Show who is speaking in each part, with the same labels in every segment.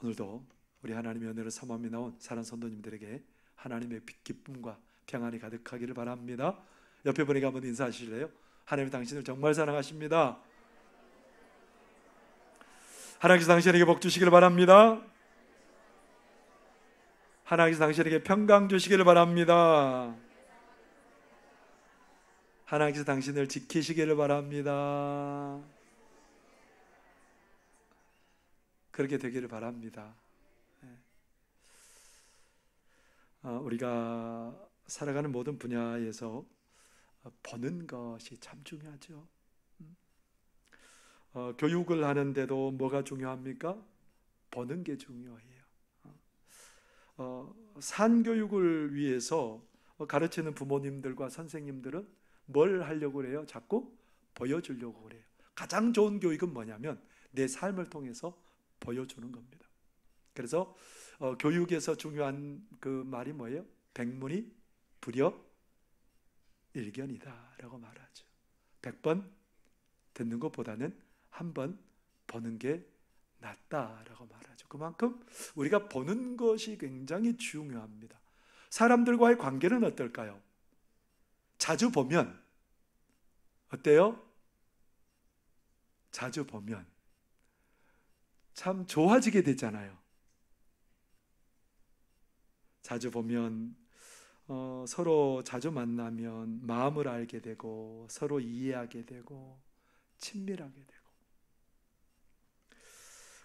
Speaker 1: 오늘도 우리 하나님의 은혜를 사모함이 나온 사랑하는 성도님들에게 하나님의 기쁨과 평안이 가득하기를 바랍니다. 옆에 분에게 한번 인사하실래요? 하나님 당신을 정말 사랑하십니다. 하나님께서 당신에게 복 주시기를 바랍니다. 하나님께서 당신에게 평강 주시기를 바랍니다. 하나님께서 당신을 지키시기를 바랍니다. 그렇게 되기를 바랍니다. 우리가 살아가는 모든 분야에서 버는 것이 참 중요하죠. 교육을 하는데도 뭐가 중요합니까? 버는 게 중요해요. 산교육을 위해서 가르치는 부모님들과 선생님들은 뭘 하려고 그래요? 자꾸 보여주려고 그래요. 가장 좋은 교육은 뭐냐면 내 삶을 통해서 보여주는 겁니다. 그래서 교육에서 중요한 그 말이 뭐예요? 백문이 불여일견이다 라고 말하죠. 100번 듣는 것보다는 한 번 보는 게 낫다라고 말하죠. 그만큼 우리가 보는 것이 굉장히 중요합니다. 사람들과의 관계는 어떨까요? 자주 보면 어때요? 자주 보면 참 좋아지게 되잖아요. 자주 보면 서로 자주 만나면 마음을 알게 되고 서로 이해하게 되고 친밀하게 되고,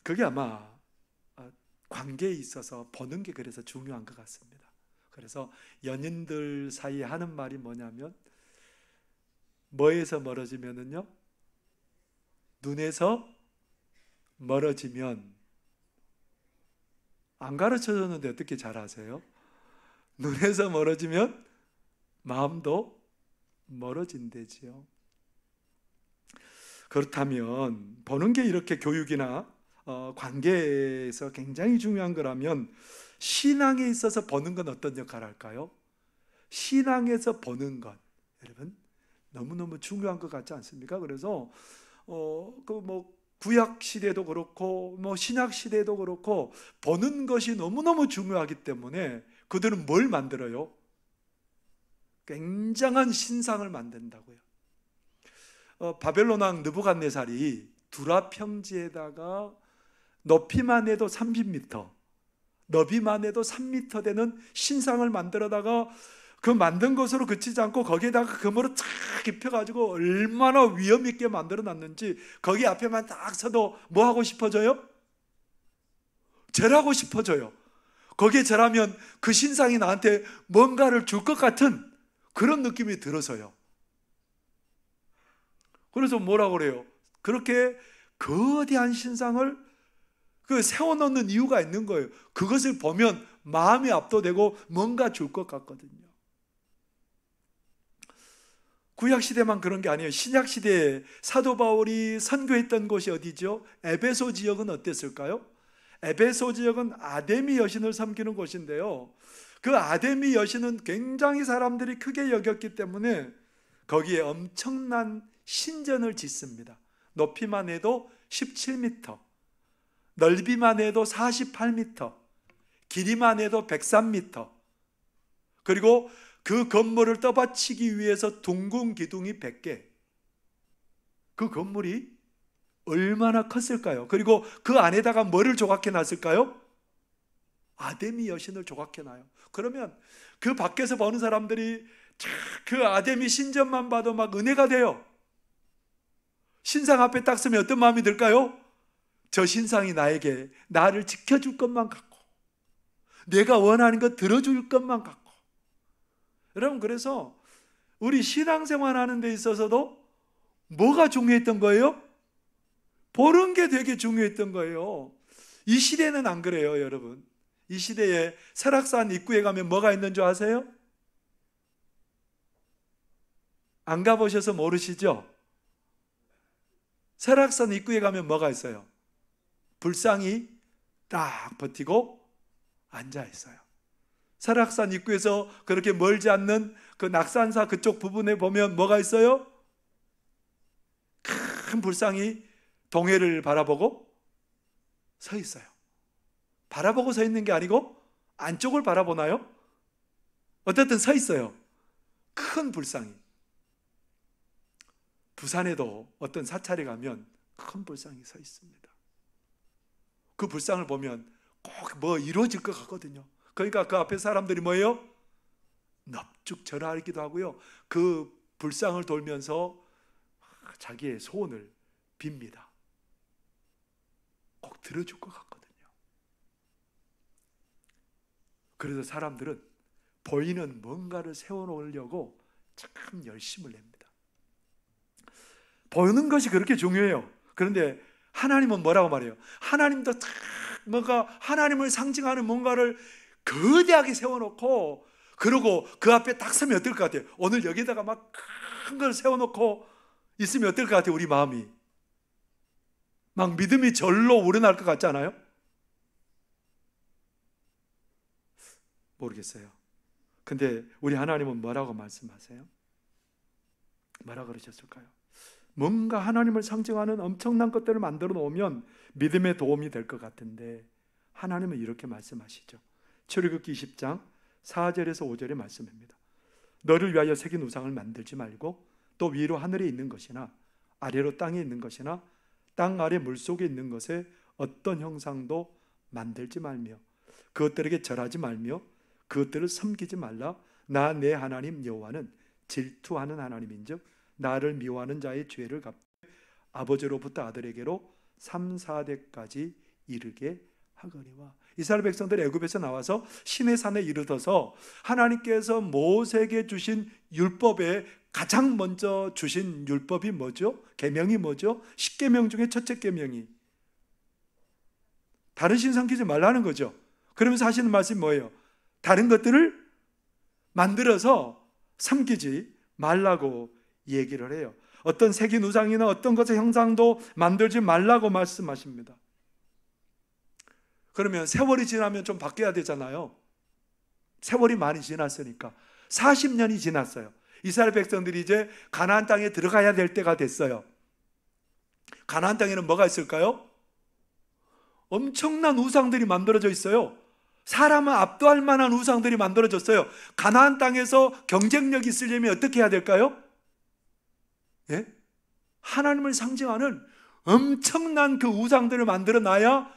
Speaker 1: 그게 아마 관계에 있어서 보는 게 그래서 중요한 것 같습니다. 그래서 연인들 사이에 하는 말이 뭐냐면 뭐에서 멀어지면은요? 눈에서 멀어지면, 안 가르쳐줬는데 어떻게 잘 아세요? 눈에서 멀어지면 마음도 멀어진대지요. 그렇다면 보는 게 이렇게 교육이나 관계에서 굉장히 중요한 거라면 신앙에 있어서 보는 건 어떤 역할을 할까요? 신앙에서 보는 것, 여러분 너무너무 중요한 것 같지 않습니까? 그래서 구약 시대도 그렇고 신약 시대도 그렇고 보는 것이 너무너무 중요하기 때문에 그들은 뭘 만들어요? 굉장한 신상을 만든다고요. 바벨론 왕 느부갓네살이 두라 평지에다가 높이만 해도 30m, 너비만 해도 3m 되는 신상을 만들어다가 그 만든 것으로 그치지 않고 거기에다가 금으로 쫙 입혀가지고 얼마나 위험 있게 만들어 놨는지, 거기 앞에만 딱 서도 뭐 하고 싶어져요? 절하고 싶어져요. 거기에 절하면 그 신상이 나한테 뭔가를 줄 것 같은 그런 느낌이 들어서요. 그래서 뭐라고 그래요? 그렇게 거대한 신상을 세워놓는 이유가 있는 거예요. 그것을 보면 마음이 압도되고 뭔가 줄 것 같거든요. 구약시대만 그런 게 아니에요. 신약시대에 사도 바울이 선교했던 곳이 어디죠? 에베소 지역은 어땠을까요? 에베소 지역은 아데미 여신을 섬기는 곳인데요, 그 아데미 여신은 굉장히 사람들이 크게 여겼기 때문에 거기에 엄청난 신전을 짓습니다. 높이만 해도 17m, 넓이만 해도 48m, 길이만 해도 103m, 그리고 그 건물을 떠받치기 위해서 둥근 기둥이 100개. 그 건물이 얼마나 컸을까요? 그리고 그 안에다가 뭐를 조각해 놨을까요? 아데미 여신을 조각해 놔요. 그러면 그 밖에서 보는 사람들이 그 아데미 신전만 봐도 막 은혜가 돼요. 신상 앞에 딱 서면 어떤 마음이 들까요? 저 신상이 나를 지켜줄 것만 같고, 내가 원하는 거 들어줄 것만 같고. 여러분, 그래서 우리 신앙생활 하는 데 있어서도 뭐가 중요했던 거예요? 보는 게 되게 중요했던 거예요. 이 시대는 안 그래요, 여러분. 이 시대에 설악산 입구에 가면 뭐가 있는 줄 아세요? 안 가보셔서 모르시죠? 설악산 입구에 가면 뭐가 있어요? 불상이 딱 버티고 앉아 있어요. 설악산 입구에서 그렇게 멀지 않는 그 낙산사 그쪽 부분에 보면 뭐가 있어요? 큰 불상이 동해를 바라보고 서 있어요. 바라보고 서 있는 게 아니고 안쪽을 바라보나요? 어쨌든 서 있어요. 큰 불상이. 부산에도 어떤 사찰에 가면 큰 불상이 서 있습니다. 그 불상을 보면 꼭 뭐 이루어질 것 같거든요. 그러니까 그 앞에 사람들이 뭐예요? 넙죽 절하기도 하고요. 그 불상을 돌면서 자기의 소원을 빕니다. 꼭 들어줄 것 같거든요. 그래서 사람들은 보이는 뭔가를 세워놓으려고 참 열심을 냅니다. 보이는 것이 그렇게 중요해요. 그런데 하나님은 뭐라고 말해요? 하나님도 딱 뭔가 하나님을 상징하는 뭔가를 거대하게 세워놓고, 그러고 그 앞에 딱 서면 어떨 것 같아요? 오늘 여기다가 막 큰 걸 세워놓고 있으면 어떨 것 같아요? 우리 마음이 막 믿음이 절로 우러날 것 같지 않아요? 모르겠어요. 근데 우리 하나님은 뭐라고 말씀하세요? 뭐라 그러셨을까요? 뭔가 하나님을 상징하는 엄청난 것들을 만들어 놓으면 믿음에 도움이 될 것 같은데, 하나님은 이렇게 말씀하시죠. 출애굽기 20장 4절에서 5절의 말씀입니다. 너를 위하여 새긴 우상을 만들지 말고, 또 위로 하늘에 있는 것이나 아래로 땅에 있는 것이나 땅 아래 물속에 있는 것에 어떤 형상도 만들지 말며, 그것들에게 절하지 말며 그것들을 섬기지 말라. 나 내 하나님 여호와는 질투하는 하나님인즉 나를 미워하는 자의 죄를 갚되 아버지로부터 아들에게로 3, 4대까지 이르게 하거니와. 이스라엘 백성들이 애굽에서 나와서 시내 산에 이르러서 하나님께서 모세에게 주신 율법에 가장 먼저 주신 율법이 뭐죠? 계명이 뭐죠? 10계명 중에 첫째 계명이 다른 신 섬기지 말라는 거죠. 그러면서 하시는 말씀이 뭐예요? 다른 것들을 만들어서 섬기지 말라고 얘기를 해요. 어떤 새긴 우상이나 어떤 것의 형상도 만들지 말라고 말씀하십니다. 그러면 세월이 지나면 좀 바뀌어야 되잖아요. 세월이 많이 지났으니까 40년이 지났어요. 이스라엘 백성들이 이제 가나안 땅에 들어가야 될 때가 됐어요. 가나안 땅에는 뭐가 있을까요? 엄청난 우상들이 만들어져 있어요. 사람을 압도할 만한 우상들이 만들어졌어요. 가나안 땅에서 경쟁력이 있으려면 어떻게 해야 될까요? 예? 하나님을 상징하는 엄청난 그 우상들을 만들어 놔야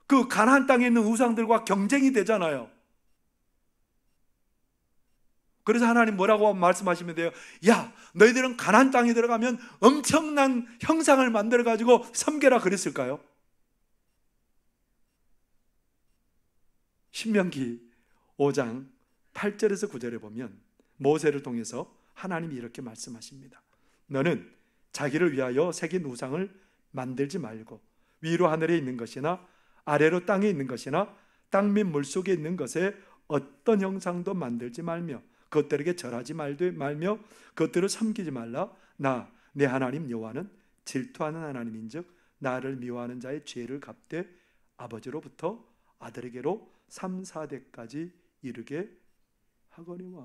Speaker 1: 그 가나안 땅에 있는 우상들과 경쟁이 되잖아요. 그래서 하나님 뭐라고 말씀하시면 돼요? 야, 너희들은 가나안 땅에 들어가면 엄청난 형상을 만들어 가지고 섬겨라 그랬을까요? 신명기 5장 8절에서 9절에 보면 모세를 통해서 하나님이 이렇게 말씀하십니다. 너는 자기를 위하여 새긴 우상을 만들지 말고 위로 하늘에 있는 것이나 아래로 땅에 있는 것이나 땅 및 물속에 있는 것에 어떤 형상도 만들지 말며 그것들에게 절하지 말며 그것들을 섬기지 말라. 나 내 하나님 여호와는 질투하는 하나님인즉 나를 미워하는 자의 죄를 갚되 아버지로부터 아들에게로 3, 4대까지 이르게 하거니와.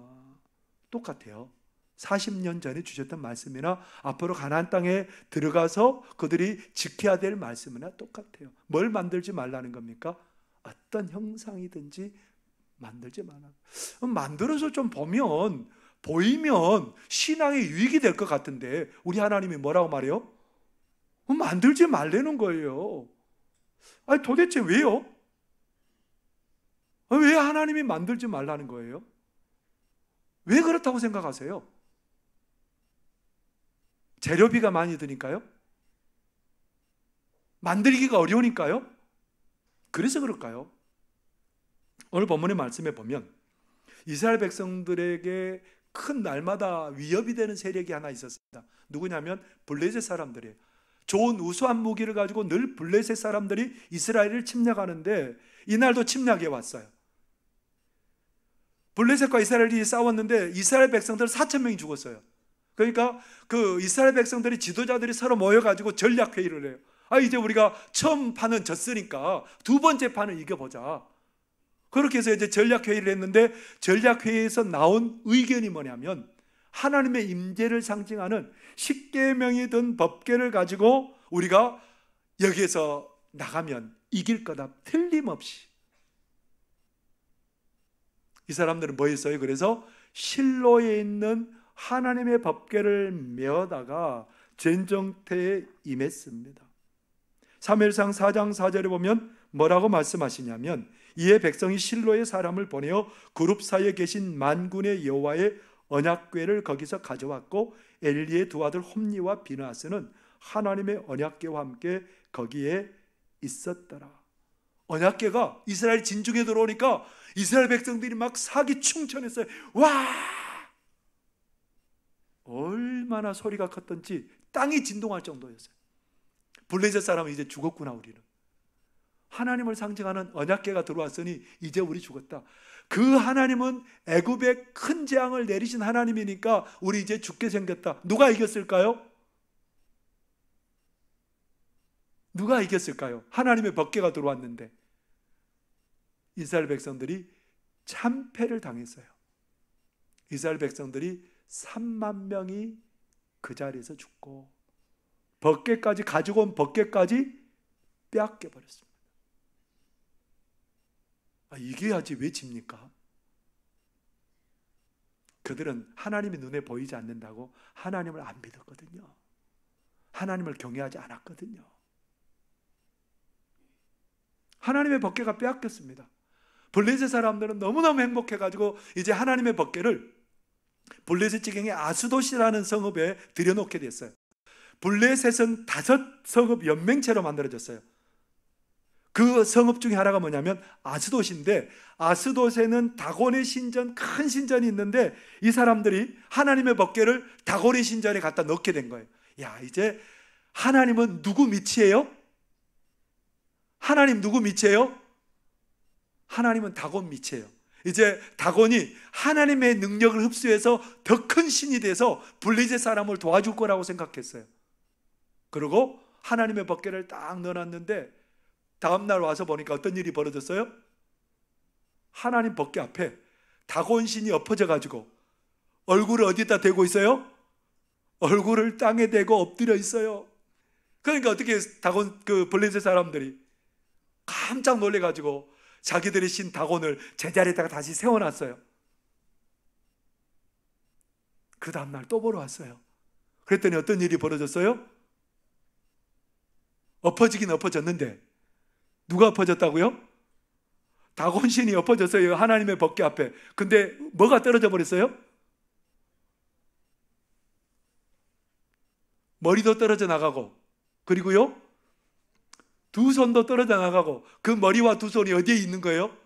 Speaker 1: 똑같아요. 40년 전에 주셨던 말씀이나 앞으로 가나안 땅에 들어가서 그들이 지켜야 될 말씀이나 똑같아요. 뭘 만들지 말라는 겁니까? 어떤 형상이든지 만들지 말라. 만들어서 좀 보이면 신앙에 유익이 될 것 같은데 우리 하나님이 뭐라고 말해요? 만들지 말라는 거예요. 아니 도대체 왜요? 왜 하나님이 만들지 말라는 거예요? 왜 그렇다고 생각하세요? 재료비가 많이 드니까요? 만들기가 어려우니까요? 그래서 그럴까요? 오늘 본문의 말씀에 보면 이스라엘 백성들에게 큰 날마다 위협이 되는 세력이 하나 있었습니다. 누구냐면 블레셋 사람들이에요. 좋은 우수한 무기를 가지고 늘 블레셋 사람들이 이스라엘을 침략하는데 이날도 침략해 왔어요. 블레셋과 이스라엘이 싸웠는데 이스라엘 백성들 4,000명이 죽었어요. 그러니까 그 이스라엘 백성들이 지도자들이 서로 모여가지고 전략회의를 해요. 이제 우리가 처음 판은 졌으니까 두 번째 판을 이겨보자. 그렇게 해서 이제 전략회의를 했는데 전략회의에서 나온 의견이 뭐냐면 하나님의 임재를 상징하는 10계명이 든 법궤를 가지고 우리가 여기에서 나가면 이길 거다. 틀림없이. 이 사람들은 뭐 했어요? 그래서 실로에 있는 하나님의 법궤를 메어다가 전쟁터에 임했습니다. 사무엘상 4장 4절에 보면 뭐라고 말씀하시냐면, 이에 백성이 실로에 사람을 보내어 그룹 사이에 계신 만군의 여호와의 언약궤를 거기서 가져왔고, 엘리의 두 아들 홈니와 비느하스는 하나님의 언약궤와 함께 거기에 있었더라. 언약궤가 이스라엘 진중에 들어오니까 이스라엘 백성들이 막 사기 충천했어요. 와! 얼마나 소리가 컸던지 땅이 진동할 정도였어요. 블레셋 사람은 이제 죽었구나. 우리는 하나님을 상징하는 언약궤가 들어왔으니 이제 우리 죽었다. 그 하나님은 애굽에 큰 재앙을 내리신 하나님이니까 우리 이제 죽게 생겼다. 누가 이겼을까요? 누가 이겼을까요? 하나님의 법궤가 들어왔는데 이스라엘 백성들이 참패를 당했어요. 이스라엘 백성들이 3만 명이 그 자리에서 죽고, 법궤까지 가지고 온 법궤까지 빼앗겨 버렸습니다. 이겨야지 왜 집니까? 그들은 하나님의 눈에 보이지 않는다고 하나님을 안 믿었거든요. 하나님을 경외하지 않았거든요. 하나님의 법궤가 빼앗겼습니다. 블레셋 사람들은 너무너무 행복해가지고 이제 하나님의 법궤를 블레셋 지경의 아스돗이라는 성읍에 들여놓게 됐어요. 블레셋은 5 성읍 연맹체로 만들어졌어요. 그 성읍 중에 하나가 뭐냐면 아스돗인데, 아스돗에는 다곤의 신전, 큰 신전이 있는데 이 사람들이 하나님의 법궤를 다곤의 신전에 갖다 넣게 된 거예요. 야, 이제 하나님은 누구 밑이에요? 하나님 누구 밑이에요? 하나님은 다곤 밑이에요. 이제 다곤이 하나님의 능력을 흡수해서 더 큰 신이 돼서 블레셋 사람을 도와줄 거라고 생각했어요. 그리고 하나님의 법궤를 딱 넣어놨는데 다음날 와서 보니까 어떤 일이 벌어졌어요? 하나님 법궤 앞에 다곤 신이 엎어져 가지고 얼굴을 어디다 대고 있어요? 얼굴을 땅에 대고 엎드려 있어요. 그러니까 어떻게 다곤 그 블레셋 사람들이 깜짝 놀래 가지고 자기들의 신 다곤을 제자리에다가 다시 세워놨어요. 그 다음날 또 보러 왔어요. 그랬더니 어떤 일이 벌어졌어요? 엎어지긴 엎어졌는데 누가 엎어졌다고요? 다곤 신이 엎어졌어요. 하나님의 법궤 앞에. 근데 뭐가 떨어져 버렸어요? 머리도 떨어져 나가고, 그리고요 2 손도 떨어져 나가고, 그 머리와 2 손이 어디에 있는 거예요?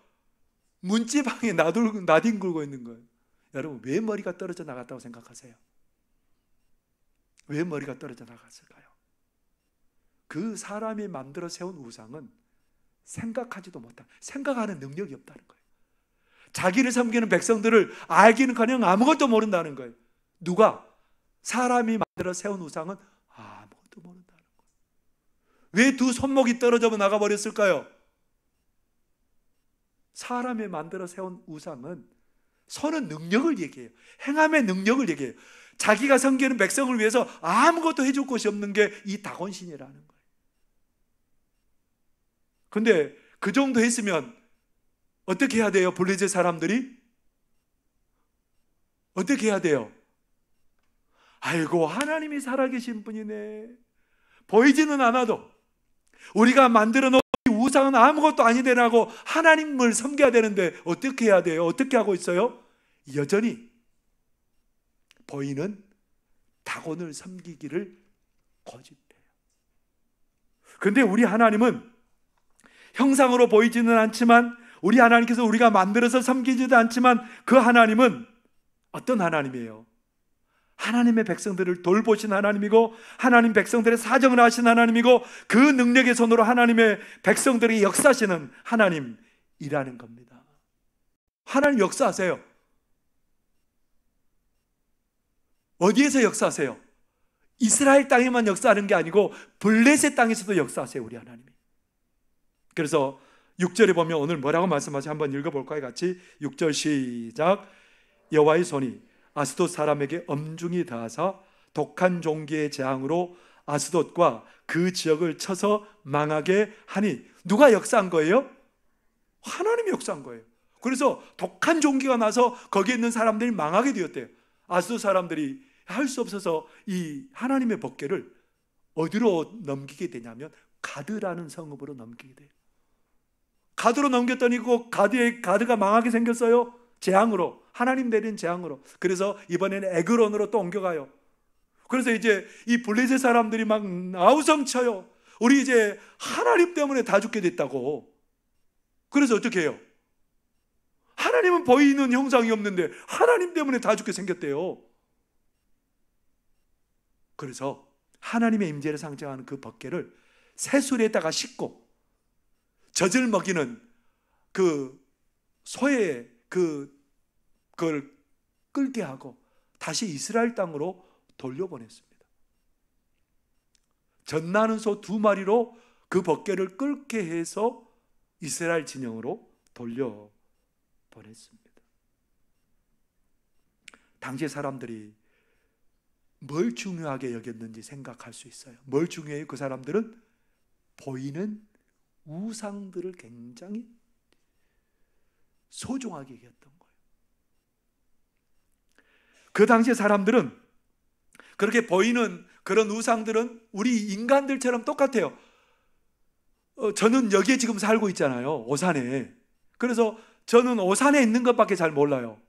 Speaker 1: 문지방에 나뒹굴고 있는 거예요. 여러분, 왜 머리가 떨어져 나갔다고 생각하세요? 왜 머리가 떨어져 나갔을까요? 그 사람이 만들어 세운 우상은 생각하지도 못한, 생각하는 능력이 없다는 거예요. 자기를 섬기는 백성들을 알기는커녕 아무것도 모른다는 거예요. 누가? 사람이 만들어 세운 우상은 아무것도 모른다는 거예요. 왜 2 손목이 떨어져 나가버렸을까요? 사람이 만들어 세운 우상은 손은 능력을 얘기해요. 행함의 능력을 얘기해요. 자기가 섬기는 백성을 위해서 아무것도 해줄 것이 없는 게 이 다곤신이라는 거예요. 근데 그 정도 했으면 어떻게 해야 돼요? 블레셋 사람들이? 어떻게 해야 돼요? 아이고, 하나님이 살아계신 분이네. 보이지는 않아도 우리가 만들어 놓은 우상은 아무것도 아니되라고 하나님을 섬겨야 되는데 어떻게 해야 돼요? 어떻게 하고 있어요? 여전히 보이는 다곤을 섬기기를 고집해요. 그런데 우리 하나님은 형상으로 보이지는 않지만, 우리 하나님께서 우리가 만들어서 섬기지도 않지만, 그 하나님은 어떤 하나님이에요? 하나님의 백성들을 돌보신 하나님이고, 하나님 백성들의 사정을 하신 하나님이고, 그 능력의 손으로 하나님의 백성들이 역사하시는 하나님이라는 겁니다. 하나님 역사하세요. 어디에서 역사하세요? 이스라엘 땅에만 역사하는 게 아니고 블레셋 땅에서도 역사하세요, 우리 하나님이. 그래서 6절에 보면 오늘 뭐라고 말씀하시죠? 한번 읽어볼까요? 같이 6절 시작. 여호와의 손이 아스돗 사람에게 엄중히 닿아서 독한 종기의 재앙으로 아스돗과 그 지역을 쳐서 망하게 하니. 누가 역사한 거예요? 하나님이 역사한 거예요. 그래서 독한 종기가 나서 거기에 있는 사람들이 망하게 되었대요. 아수르 사람들이 할 수 없어서 이 하나님의 법궤를 어디로 넘기게 되냐면 가드라는 성읍으로 넘기게 돼요. 가드로 넘겼더니 그 가드가 망하게 생겼어요. 재앙으로, 하나님 내린 재앙으로. 그래서 이번에는 에그론으로 또 옮겨가요. 그래서 이제 이 블레셋 사람들이 막 아우성쳐요. 우리 이제 하나님 때문에 다 죽게 됐다고. 그래서 어떻게 해요? 하나님은 보이는 형상이 없는데 하나님 때문에 다 죽게 생겼대요. 그래서 하나님의 임재를 상징하는 그 법궤를 새술에다가 싣고 젖을 먹이는 그 소의 그걸 끌게 하고 다시 이스라엘 땅으로 돌려보냈습니다. 젖나는 소 2마리로 그 법궤를 끌게 해서 이스라엘 진영으로 돌려보냈습니다. 당시 사람들이 뭘 중요하게 여겼는지 생각할 수 있어요. 뭘 중요해요? 그 사람들은 보이는 우상들을 굉장히 소중하게 여겼던 거예요. 그 당시 사람들은 그렇게 보이는 그런 우상들은 우리 인간들처럼 똑같아요. 저는 여기에 지금 살고 있잖아요. 오산에. 그래서 저는 오산에 있는 것밖에 잘 몰라요.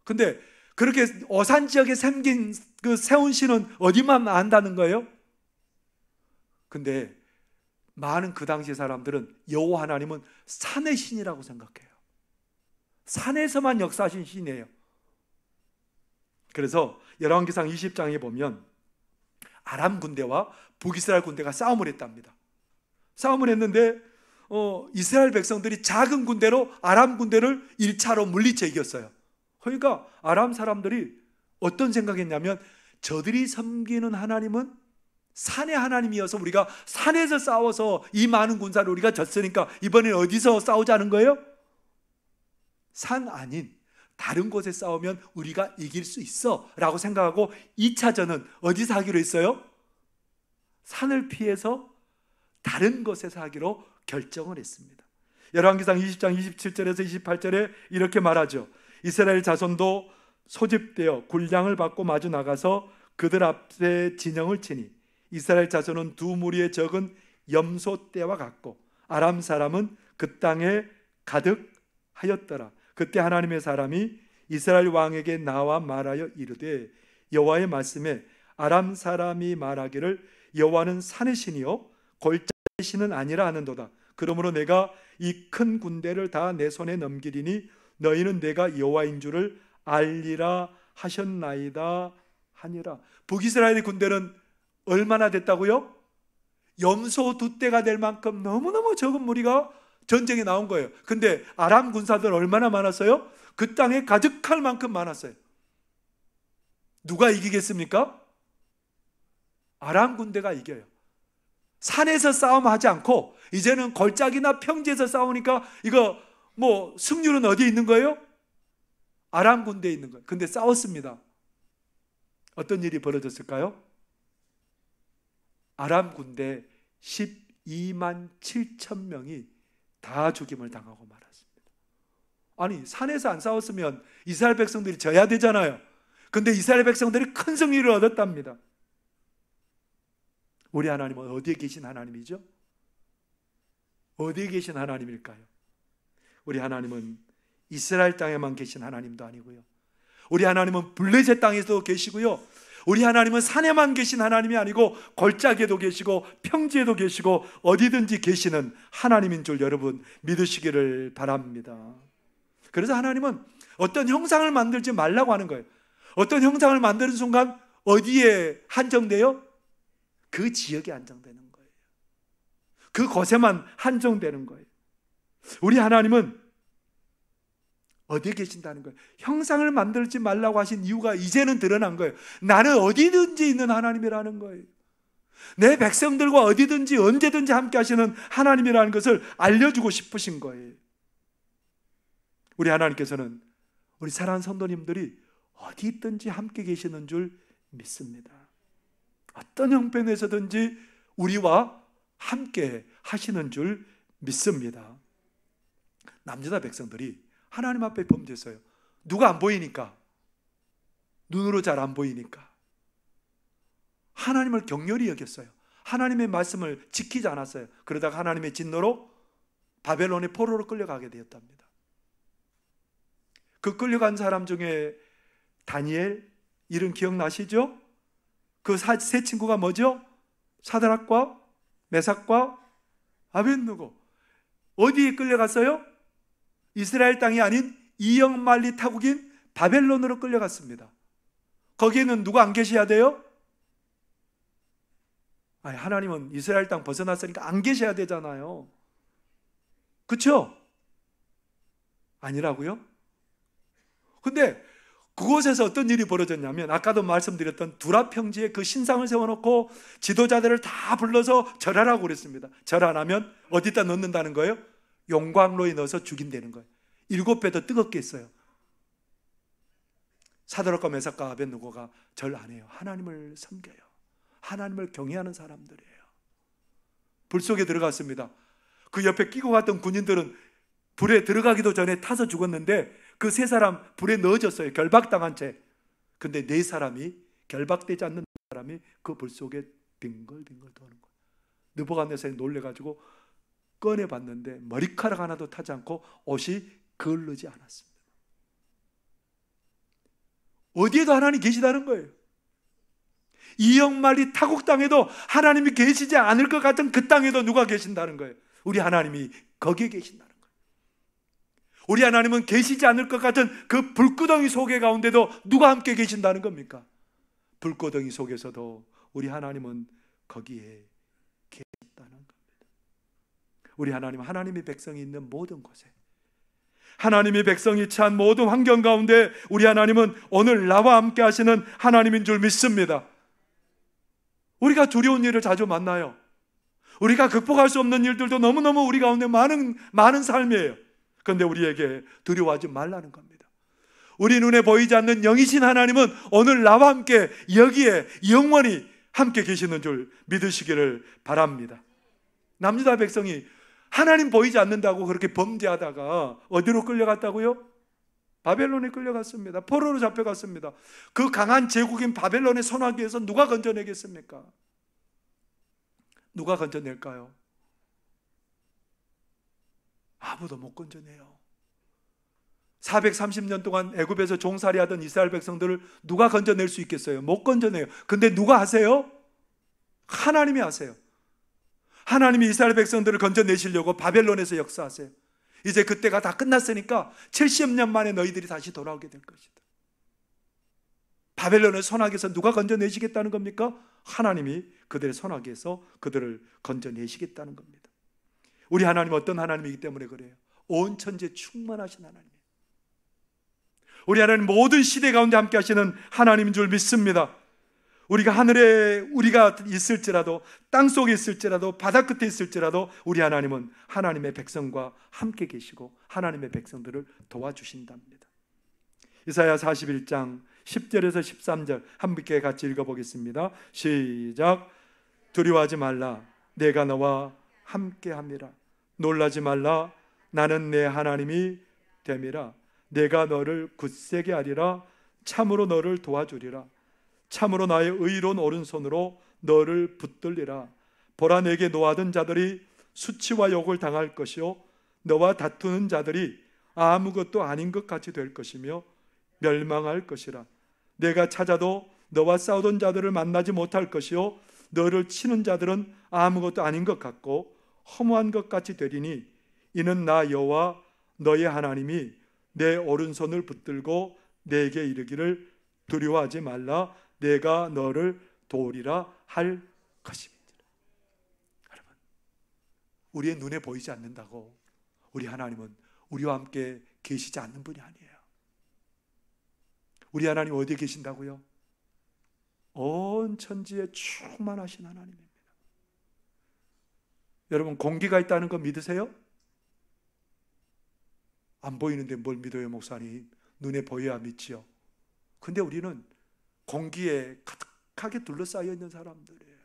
Speaker 1: 근데 그렇게 오산 지역에 생긴 그 세운 신은 어디만 안다는 거예요? 근데 많은 그 당시 사람들은 여호와 하나님은 산의 신이라고 생각해요. 산에서만 역사하신 신이에요. 그래서 열왕기상 20장에 보면 아람 군대와 북이스라엘 군대가 싸움을 했답니다. 싸움을 했는데 이스라엘 백성들이 작은 군대로 아람 군대를 1차로 물리쳐 이겼어요. 그러니까 아람 사람들이 어떤 생각했냐면 저들이 섬기는 하나님은 산의 하나님이어서 우리가 산에서 싸워서 이 많은 군사를 우리가 졌으니까 이번엔 어디서 싸우자는 거예요? 산 아닌 다른 곳에 싸우면 우리가 이길 수 있어 라고 생각하고 2차전은 어디서 하기로 했어요? 산을 피해서 다른 곳에서 하기로 결정을 했습니다. 열왕기상 20장 27절에서 28절에 이렇게 말하죠. 이스라엘 자손도 소집되어 군량을 받고 마주 나가서 그들 앞에 진영을 치니 이스라엘 자손은 2무리의 적은 염소 떼와 같고 아람 사람은 그 땅에 가득하였더라. 그때 하나님의 사람이 이스라엘 왕에게 나와 말하여 이르되 여호와의 말씀에 아람 사람이 말하기를 여호와는 산의 신이요 골짜기의 신은 아니라 하는도다. 그러므로 내가 이 큰 군대를 다 내 손에 넘기리니 너희는 내가 여호와인 줄을 알리라 하셨나이다 하니라. 북이스라엘의 군대는 얼마나 됐다고요? 염소 2떼가 될 만큼 너무너무 적은 무리가 전쟁에 나온 거예요. 근데 아람 군사들 얼마나 많았어요? 그 땅에 가득할 만큼 많았어요. 누가 이기겠습니까? 아람 군대가 이겨요. 산에서 싸움하지 않고 이제는 골짜기나 평지에서 싸우니까 이거 뭐 승률은 어디에 있는 거예요? 아람 군대에 있는 거예요. 근데 싸웠습니다. 어떤 일이 벌어졌을까요? 아람 군대 12만 7천 명이 다 죽임을 당하고 말았습니다. 아니 산에서 안 싸웠으면 이스라엘 백성들이 져야 되잖아요. 근데 이스라엘 백성들이 큰 승리를 얻었답니다. 우리 하나님은 어디에 계신 하나님이죠? 어디에 계신 하나님일까요? 우리 하나님은 이스라엘 땅에만 계신 하나님도 아니고요. 우리 하나님은 블레셋 땅에도 계시고요. 우리 하나님은 산에만 계신 하나님이 아니고 골짜기에도 계시고 평지에도 계시고 어디든지 계시는 하나님인 줄 여러분 믿으시기를 바랍니다. 그래서 하나님은 어떤 형상을 만들지 말라고 하는 거예요. 어떤 형상을 만드는 순간 어디에 한정돼요? 그 지역에 한정되는 거예요. 그 곳에만 한정되는 거예요. 우리 하나님은 어디에 계신다는 거예요? 형상을 만들지 말라고 하신 이유가 이제는 드러난 거예요. 나는 어디든지 있는 하나님이라는 거예요. 내 백성들과 어디든지 언제든지 함께 하시는 하나님이라는 것을 알려주고 싶으신 거예요. 우리 하나님께서는 우리 사랑하는 성도님들이 어디 있든지 함께 계시는 줄 믿습니다. 어떤 형편에서든지 우리와 함께 하시는 줄 믿습니다. 남유다 백성들이 하나님 앞에 범죄했어요. 누가 안 보이니까, 눈으로 잘 안 보이니까 하나님을 격렬히 여겼어요. 하나님의 말씀을 지키지 않았어요. 그러다가 하나님의 진노로 바벨론의 포로로 끌려가게 되었답니다. 그 끌려간 사람 중에 다니엘, 이름 기억나시죠? 그 세 친구가 뭐죠? 사드락과 메삭과 아벳느고. 어디에 끌려갔어요? 이스라엘 땅이 아닌 이역만리 타국인 바벨론으로 끌려갔습니다. 거기에는 누가 안 계셔야 돼요? 아니, 하나님은 이스라엘 땅 벗어났으니까 안 계셔야 되잖아요. 그렇죠? 아니라고요? 근데 그곳에서 어떤 일이 벌어졌냐면, 아까도 말씀드렸던 두라 평지에 그 신상을 세워놓고 지도자들을 다 불러서 절하라고 그랬습니다. 절 안 하면 어디다 넣는다는 거예요? 용광로에 넣어서 죽인다는 거예요. 7배 더 뜨겁게 했어요. 사드락과 메삭과 아벳느고가 절 안 해요. 하나님을 섬겨요. 하나님을 경외하는 사람들이에요. 불 속에 들어갔습니다. 그 옆에 끼고 갔던 군인들은 불에 들어가기도 전에 타서 죽었는데 그 세 사람 불에 넣어졌어요. 결박당한 채. 근데 네 사람이, 결박되지 않는 사람이 그 불 속에 빙글빙글 도는 거예요. 느부갓네살이 놀래가지고 꺼내봤는데 머리카락 하나도 타지 않고 옷이 거르지 않았습니다. 어디에도 하나님이 계시다는 거예요. 이역만리 타국 땅에도 하나님이 계시지 않을 것 같은 그 땅에도 누가 계신다는 거예요? 우리 하나님이 거기에 계신다는 거예요. 우리 하나님은 계시지 않을 것 같은 그 불구덩이 속에 가운데도 누가 함께 계신다는 겁니까? 불구덩이 속에서도 우리 하나님은 거기에 계셨다는 겁니다. 우리 하나님은 하나님의 백성이 있는 모든 곳에, 하나님의 백성이 처한 모든 환경 가운데 우리 하나님은 오늘 나와 함께 하시는 하나님인 줄 믿습니다. 우리가 두려운 일을 자주 만나요. 우리가 극복할 수 없는 일들도 너무너무 우리 가운데 많은 삶이에요. 그런데 우리에게 두려워하지 말라는 겁니다. 우리 눈에 보이지 않는 영이신 하나님은 오늘 나와 함께 여기에 영원히 함께 계시는 줄 믿으시기를 바랍니다. 남유다 백성이 하나님 보이지 않는다고 그렇게 범죄하다가 어디로 끌려갔다고요? 바벨론에 끌려갔습니다. 포로로 잡혀갔습니다. 그 강한 제국인 바벨론의 손아귀에서 누가 건져내겠습니까? 누가 건져낼까요? 아무도 못 건져내요. 430년 동안 애굽에서 종살이하던 이스라엘 백성들을 누가 건져낼 수 있겠어요? 못 건져내요. 근데 누가 하세요? 하나님이 하세요. 하나님이 이스라엘 백성들을 건져내시려고 바벨론에서 역사하세요. 이제 그때가 다 끝났으니까 70년 만에 너희들이 다시 돌아오게 될 것이다. 바벨론의 손아귀에서 누가 건져내시겠다는 겁니까? 하나님이 그들의 손아귀에서 그들을 건져내시겠다는 겁니다. 우리 하나님은 어떤 하나님이기 때문에 그래요? 온 천지에 충만하신 하나님이에요. 우리 하나님 모든 시대 가운데 함께 하시는 하나님인 줄 믿습니다. 우리가 하늘에 우리가 있을지라도, 땅 속에 있을지라도, 바다 끝에 있을지라도 우리 하나님은 하나님의 백성과 함께 계시고 하나님의 백성들을 도와주신답니다. 이사야 41장 10절에서 13절 함께 같이 읽어보겠습니다. 시작. 두려워하지 말라. 내가 너와 함께함이라. 놀라지 말라. 나는 내 하나님이 됨이라. 내가 너를 굳세게 하리라. 참으로 너를 도와주리라. 참으로 나의 의로운 오른손으로 너를 붙들리라. 보라, 내게 노하던 자들이 수치와 욕을 당할 것이요 너와 다투는 자들이 아무것도 아닌 것 같이 될 것이며 멸망할 것이라. 내가 찾아도 너와 싸우던 자들을 만나지 못할 것이요 너를 치는 자들은 아무것도 아닌 것 같고 허무한 것 같이 되리니 이는 나 여호와 너의 하나님이 내 오른손을 붙들고 내게 이르기를 두려워하지 말라. 내가 너를 도우리라 할 것입니다. 여러분, 우리의 눈에 보이지 않는다고 우리 하나님은 우리와 함께 계시지 않는 분이 아니에요. 우리 하나님 어디에 계신다고요? 온 천지에 충만하신 하나님입니다. 여러분, 공기가 있다는 거 믿으세요? 안 보이는데 뭘 믿어요, 목사님? 눈에 보여야 믿지요. 근데 우리는 공기에 가득하게 둘러싸여 있는 사람들이에요.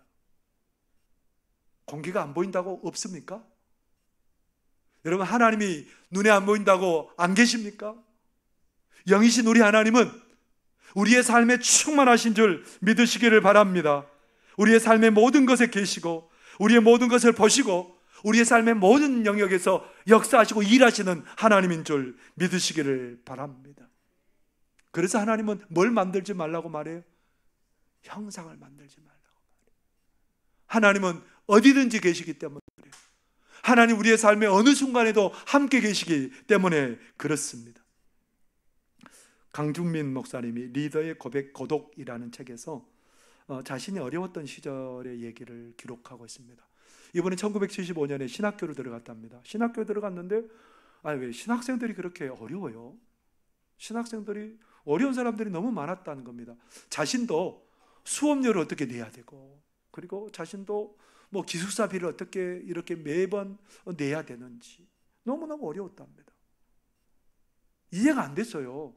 Speaker 1: 공기가 안 보인다고 없습니까? 여러분, 하나님이 눈에 안 보인다고 안 계십니까? 영이신 우리 하나님은 우리의 삶에 충만하신 줄 믿으시기를 바랍니다. 우리의 삶의 모든 것에 계시고 우리의 모든 것을 보시고 우리의 삶의 모든 영역에서 역사하시고 일하시는 하나님인 줄 믿으시기를 바랍니다. 그래서 하나님은 뭘 만들지 말라고 말해요? 형상을 만들지 말라고 말해요. 하나님은 어디든지 계시기 때문에 그래요. 하나님 우리의 삶의 어느 순간에도 함께 계시기 때문에 그렇습니다. 강중민 목사님이 리더의 고백 고독이라는 책에서 자신이 어려웠던 시절의 얘기를 기록하고 있습니다. 이번에 1975년에 신학교를 들어갔답니다. 신학교에 들어갔는데 왜 신학생들이 그렇게 어려워요? 신학생들이 어려운 사람들이 너무 많았다는 겁니다. 자신도 수업료를 어떻게 내야 되고, 그리고 자신도 뭐 기숙사비를 어떻게 이렇게 매번 내야 되는지 너무너무 어려웠답니다. 이해가 안 됐어요.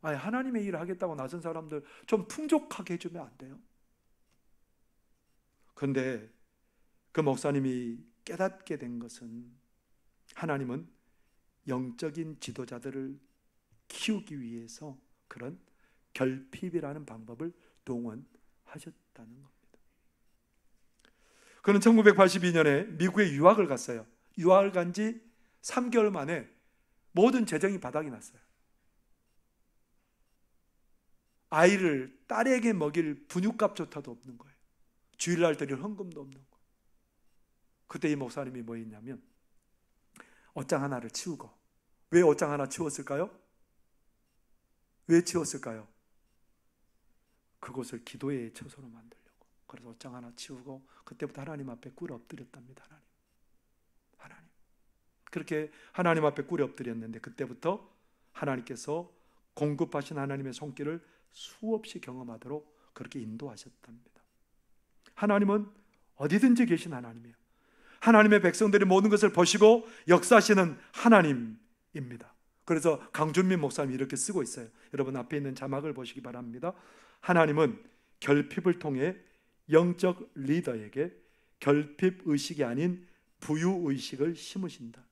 Speaker 1: 하나님의 일을 하겠다고 나선 사람들 좀 풍족하게 해주면 안 돼요? 그런데 그 목사님이 깨닫게 된 것은 하나님은 영적인 지도자들을 키우기 위해서 그런 결핍이라는 방법을 동원하셨다는 겁니다. 그는 1982년에 미국에 유학을 갔어요. 유학을 간 지 3개월 만에 모든 재정이 바닥이 났어요. 아이를 딸에게 먹일 분유값조차도 없는 거예요. 주일날 드릴 헌금도 없는 거예요. 그때 이 목사님이 뭐 했냐면 옷장 하나를 치우고, 왜 옷장 하나 치웠을까요? 왜 치웠을까요? 그곳을 기도의 처소로 만들려고. 그래서 옷장 하나 치우고 그때부터 하나님 앞에 꿇어 엎드렸답니다. 하나님. 그렇게 하나님 앞에 꿇어 엎드렸는데 그때부터 하나님께서 공급하신 하나님의 손길을 수없이 경험하도록 그렇게 인도하셨답니다. 하나님은 어디든지 계신 하나님이에요. 하나님의 백성들이 모든 것을 보시고 역사하시는 하나님입니다. 그래서 강준민 목사님이 이렇게 쓰고 있어요. 여러분 앞에 있는 자막을 보시기 바랍니다. 하나님은 결핍을 통해 영적 리더에게 결핍의식이 아닌 부유의식을 심으신다.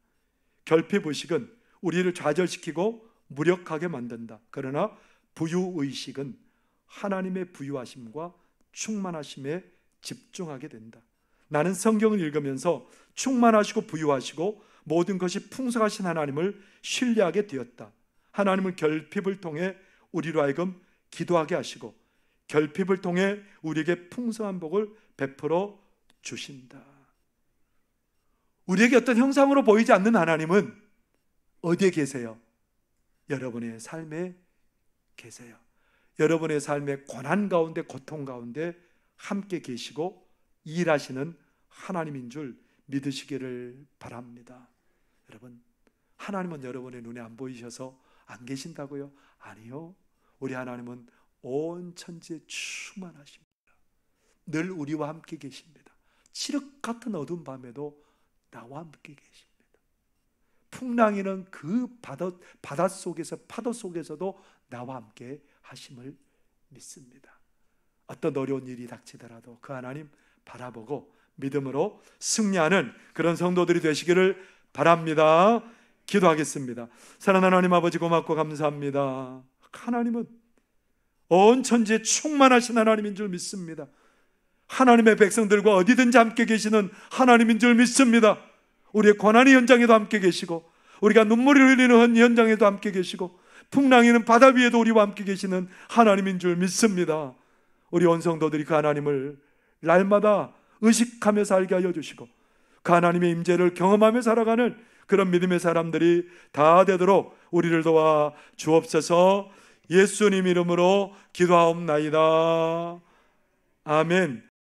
Speaker 1: 결핍의식은 우리를 좌절시키고 무력하게 만든다. 그러나 부유의식은 하나님의 부유하심과 충만하심에 집중하게 된다. 나는 성경을 읽으면서 충만하시고 부유하시고 모든 것이 풍성하신 하나님을 신뢰하게 되었다. 하나님은 결핍을 통해 우리로 하여금 기도하게 하시고 결핍을 통해 우리에게 풍성한 복을 베풀어 주신다. 우리에게 어떤 형상으로 보이지 않는 하나님은 어디에 계세요? 여러분의 삶에 계세요. 여러분의 삶의 고난 가운데, 고통 가운데 함께 계시고 일하시는 하나님인 줄 믿으시기를 바랍니다. 여러분, 하나님은 여러분의 눈에 안 보이셔서 안 계신다고요? 아니요. 우리 하나님은 온 천지에 충만하십니다. 늘 우리와 함께 계십니다. 칠흑 같은 어두운 밤에도 나와 함께 계십니다. 풍랑이는 그 바닷속에서 파도 속에서도 나와 함께 하심을 믿습니다. 어떤 어려운 일이 닥치더라도 그 하나님 바라보고 믿음으로 승리하는 그런 성도들이 되시기를 바랍니다. 기도하겠습니다. 사랑하는 하나님 아버지, 고맙고 감사합니다. 하나님은 온 천지에 충만하신 하나님인 줄 믿습니다. 하나님의 백성들과 어디든지 함께 계시는 하나님인 줄 믿습니다. 우리의 고난의 현장에도 함께 계시고 우리가 눈물을 흘리는 현장에도 함께 계시고 풍랑이는 바다 위에도 우리와 함께 계시는 하나님인 줄 믿습니다. 우리 온 성도들이 그 하나님을 날마다 의식하며 살게 하여 주시고 그 하나님의 임재를 경험하며 살아가는 그런 믿음의 사람들이 다 되도록 우리를 도와 주옵소서. 예수님 이름으로 기도하옵나이다. 아멘.